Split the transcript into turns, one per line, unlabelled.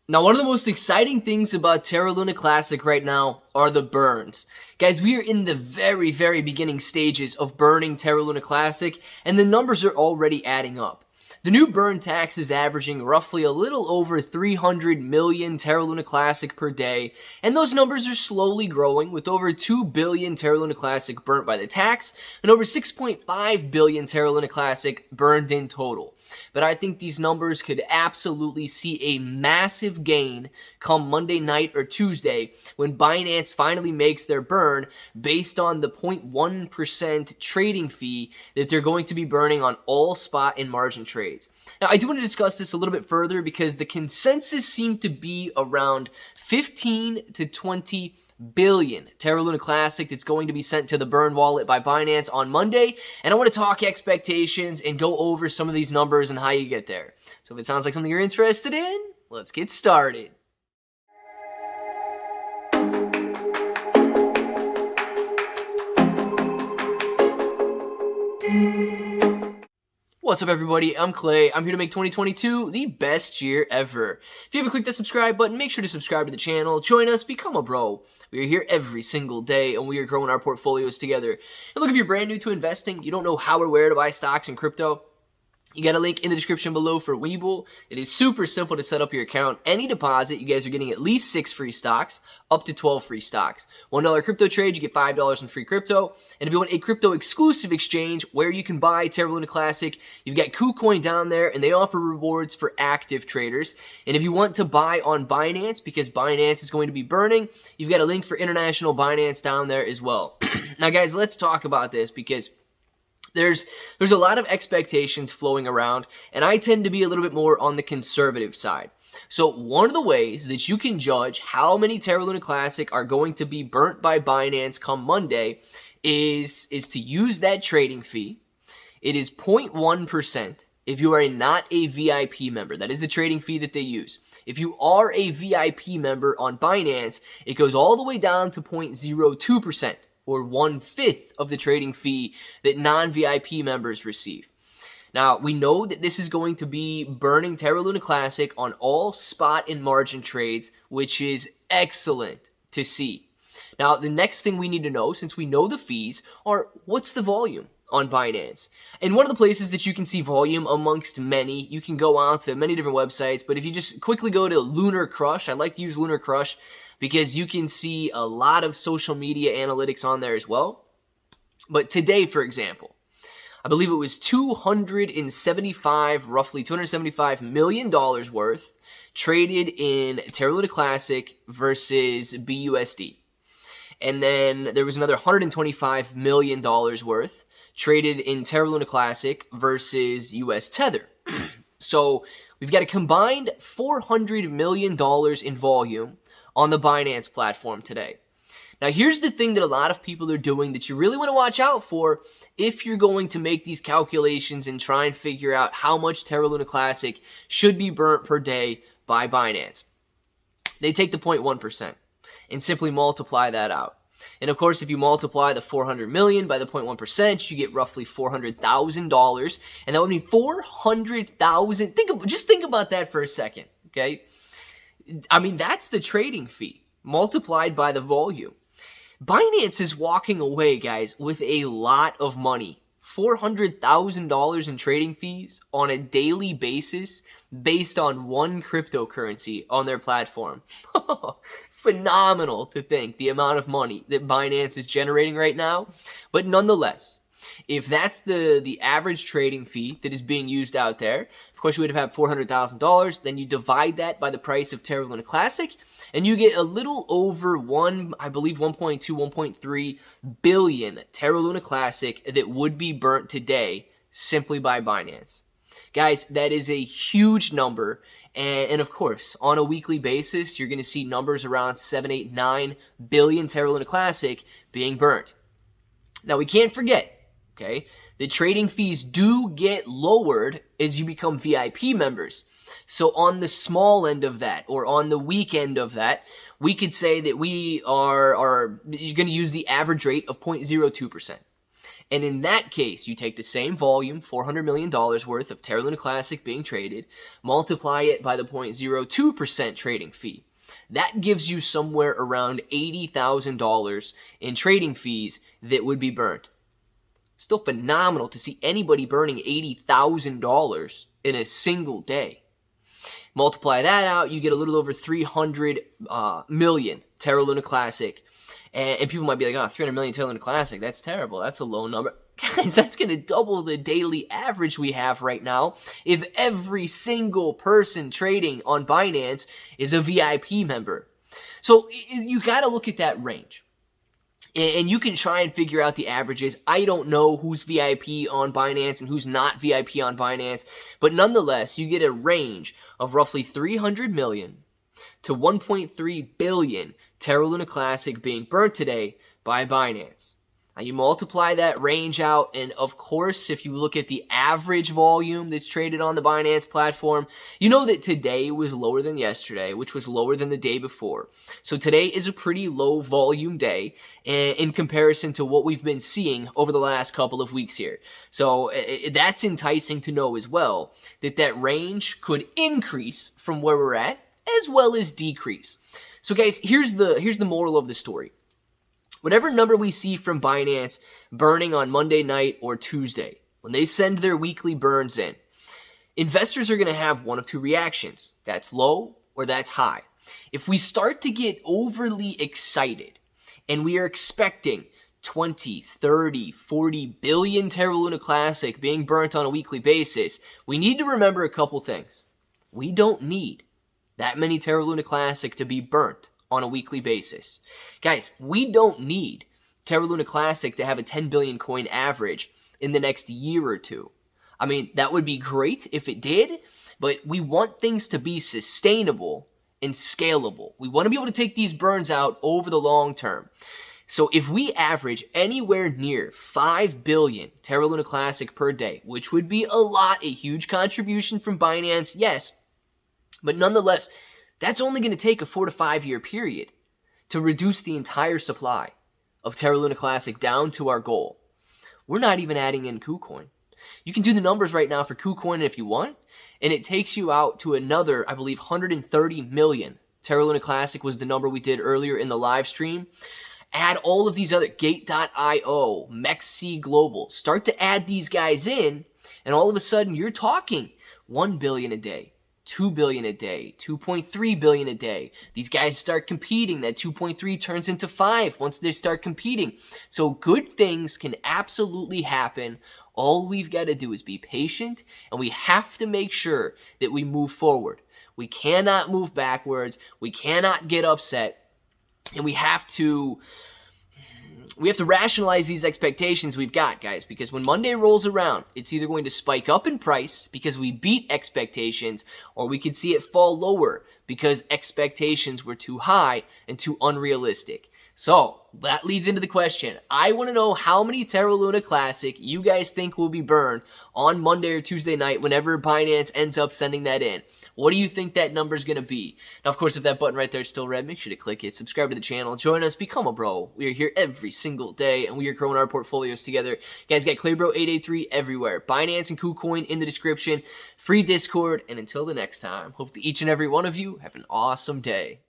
Now, one of the most exciting things about Terra Luna Classic right now are the burns. Guys, we are in the very, very beginning stages of burning Terra Luna Classic, and the numbers are already adding up. The new burn tax is averaging roughly a little over 300 million Terra Luna Classic per day, and those numbers are slowly growing with over 2 billion Terra Luna Classic burnt by the tax, and over 6.5 billion Terra Luna Classic burned in total. But I think these numbers could absolutely see a massive gain come Monday night or Tuesday when Binance finally makes their burn based on the 0.1% trading fee that they're going to be burning on all spot and margin trades. Now, I do want to discuss this a little bit further because the consensus seemed to be around 15 to 20 billion Terra Luna Classic that's going to be sent to the burn wallet by Binance on Monday, and I want to talk expectations and go over some of these numbers and how you get there. So if it sounds like something you're interested in, let's get started. What's up, everybody? I'm Clay. I'm here to make 2022 the best year ever. If you haven't clicked that subscribe button, make sure to subscribe to the channel. Join us, become a bro. We are here every single day, and we are growing our portfolios together. And look, if you're brand new to investing, you don't know how or where to buy stocks and crypto, you got a link in the description below for Webull. It is super simple to set up your account. Any deposit, you guys are getting at least 6 free stocks, up to 12 free stocks. $1 crypto trade, you get $5 in free crypto. And if you want a crypto exclusive exchange where you can buy Terra Luna Classic, you've got KuCoin down there, and they offer rewards for active traders. And if you want to buy on Binance, because Binance is going to be burning, you've got a link for international Binance down there as well. Now, guys, let's talk about this because there's a lot of expectations flowing around, and I tend to be a little bit more on the conservative side. So one of the ways that you can judge how many Terra Luna Classic are going to be burnt by Binance come Monday is to use that trading fee. It is 0.1% if you are not a VIP member. That is the trading fee that they use. If you are a VIP member on Binance, it goes all the way down to 0.02%. or 1/5 of the trading fee that non-VIP members receive. Now, we know that this is going to be burning Terra Luna Classic on all spot and margin trades, which is excellent to see. Now, the next thing we need to know, since we know the fees, are what's the volume on Binance? And one of the places that you can see volume amongst many, you can go out to many different websites, but if you just quickly go to Lunar Crush, I like to use Lunar Crush because you can see a lot of social media analytics on there as well. But today, for example, I believe it was roughly $275 million worth traded in Terra Luna Classic versus BUSD. And then there was another $125 million worth traded in Terra Luna Classic versus US Tether. So we've got a combined $400 million in volume on the Binance platform today. Now, here's the thing that a lot of people are doing that you really want to watch out for if you're going to make these calculations and try and figure out how much Terra Luna Classic should be burnt per day by Binance. They take the 0.1% and simply multiply that out. And of course, if you multiply the 400 million by the 0.1%, you get roughly $400,000, and that would mean 400,000. Just think about that for a second, okay? I mean, that's the trading fee multiplied by the volume. Binance is walking away, guys, with a lot of money. $400,000 in trading fees on a daily basis based on one cryptocurrency on their platform. Phenomenal to think the amount of money that Binance is generating right now. But nonetheless, if that's the average trading fee that is being used out there, of course you would have $400,000. Then you divide that by the price of Terra Luna Classic, and you get a little over 1.2, 1.3 billion Terra Luna Classic that would be burnt today simply by Binance. Guys, that is a huge number. And of course, on a weekly basis, you're going to see numbers around 7, 8, 9 billion Terra Luna Classic being burnt. Now, we can't forget, okay, the trading fees do get lowered as you become VIP members. So on the small end of that, or on the weak end of that, we could say that we are going to use the average rate of 0.02%. And in that case, you take the same volume, $400 million worth of Terra Luna Classic being traded, multiply it by the 0.02% trading fee. That gives you somewhere around $80,000 in trading fees that would be burned. Still phenomenal to see anybody burning $80,000 in a single day. Multiply that out, you get a little over 300 million Terra Luna Classic. And people might be like, oh, 300 million Terra Luna Classic, that's terrible. That's a low number. Guys, that's going to double the daily average we have right now if every single person trading on Binance is a VIP member. So you got to look at that range. And you can try and figure out the averages. I don't know who's VIP on Binance and who's not VIP on Binance. But nonetheless, you get a range of roughly 300 million to 1.3 billion Terra Luna Classic being burnt today by Binance. Now you multiply that range out, and of course, if you look at the average volume that's traded on the Binance platform, you know that today was lower than yesterday, which was lower than the day before. So today is a pretty low volume day in comparison to what we've been seeing over the last couple of weeks here. So that's enticing to know as well, that range could increase from where we're at, as well as decrease. So guys, here's the moral of the story. Whatever number we see from Binance burning on Monday night or Tuesday, when they send their weekly burns in, investors are going to have one of two reactions. That's low or that's high. If we start to get overly excited and we are expecting 20, 30, 40 billion Terra Luna Classic being burnt on a weekly basis, we need to remember a couple things. We don't need that many Terra Luna Classic to be burnt on a weekly basis. Guys, we don't need Terra Luna Classic to have a 10 billion coin average in the next year or two. I mean, that would be great if it did, but we want things to be sustainable and scalable. We want to be able to take these burns out over the long term. So if we average anywhere near 5 billion Terra Luna Classic per day, which would be a lot, a huge contribution from Binance, yes, but nonetheless, that's only going to take a 4 to 5 year period to reduce the entire supply of Terra Luna Classic down to our goal. We're not even adding in KuCoin. You can do the numbers right now for KuCoin if you want, and it takes you out to another, I believe, 130 million. Terra Luna Classic was the number we did earlier in the live stream. Add all of these other Gate.io, MEXC Global. Start to add these guys in, and all of a sudden you're talking 1 billion a day. 2 billion a day, 2.3 billion a day. These guys start competing. That 2.3 turns into 5 once they start competing. So good things can absolutely happen. All we've got to do is be patient, and we have to make sure that we move forward. We cannot move backwards. We cannot get upset, and we have to rationalize these expectations we've got, guys, because when Monday rolls around, it's either going to spike up in price because we beat expectations, or we could see it fall lower because expectations were too high and too unrealistic. So that leads into the question. I want to know how many Terra Luna Classic you guys think will be burned on Monday or Tuesday night whenever Binance ends up sending that in. What do you think that number is going to be? Now, of course, if that button right there is still red, make sure to click it, subscribe to the channel, join us, become a bro. We are here every single day, and we are growing our portfolios together. Guys, got ClayBro 883 everywhere. Binance and KuCoin in the description. Free Discord, and until the next time, hope that each and every one of you have an awesome day.